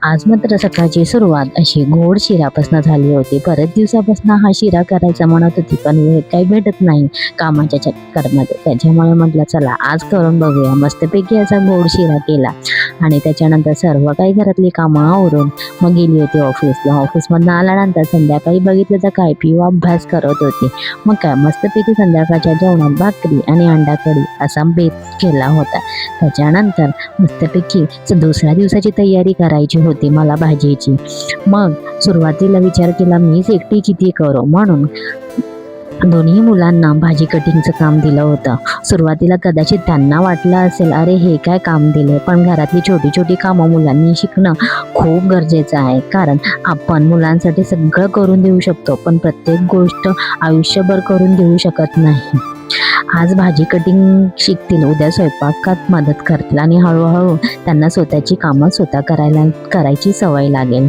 आज मात्र सकाळची सुरुवात अशी गोड शिरापासून झाली होती. बरेच दिवसापासून हा शिरा करायचा म्हणत होती, पण वेळ काही भेटत नाही कामाच्या चक्करमध्ये. त्याच्यामुळे म्हटलं चला आज करून बघूया. मस्तपैकी असा गोड शिरा केला आणि त्याच्यानंतर सर्व काही घरातली कामं आवरून मग गेली होती ऑफिसला. ऑफिसमधून आल्यानंतर संध्याकाळी बघितलं तर काय पिऊ अभ्यास करत होती. मग काय मस्तपैकी संध्याकाळच्या जेवणात भाकरी आणि अंडा कढी असा बेत केला होता. त्याच्यानंतर मस्तपैकी दुसऱ्या दिवसाची तयारी करायची होती मला भाजीची. मग सुरुवातीला विचार केला मीच एकटी किती करू, म्हणून दोन्ही मुलांना भाजी कटिंगचं काम दिलं होतं. सुरुवातीला कदाचित त्यांना वाटलं असेल अरे हे काय काम दिले, पण घरातली छोटी छोटी कामं मुलांनी शिकणं खूप गरजेचं आहे. कारण आपण मुलांसाठी सगळं करून देऊ शकतो, पण प्रत्येक गोष्ट आयुष्यभर करून देऊ शकत नाही. आज भाजी कटिंग शिकतील, उद्या स्वयंपाकात मदत करतील आणि हळूहळू त्यांना स्वतःची कामं स्वतः करायची सवय लागेल.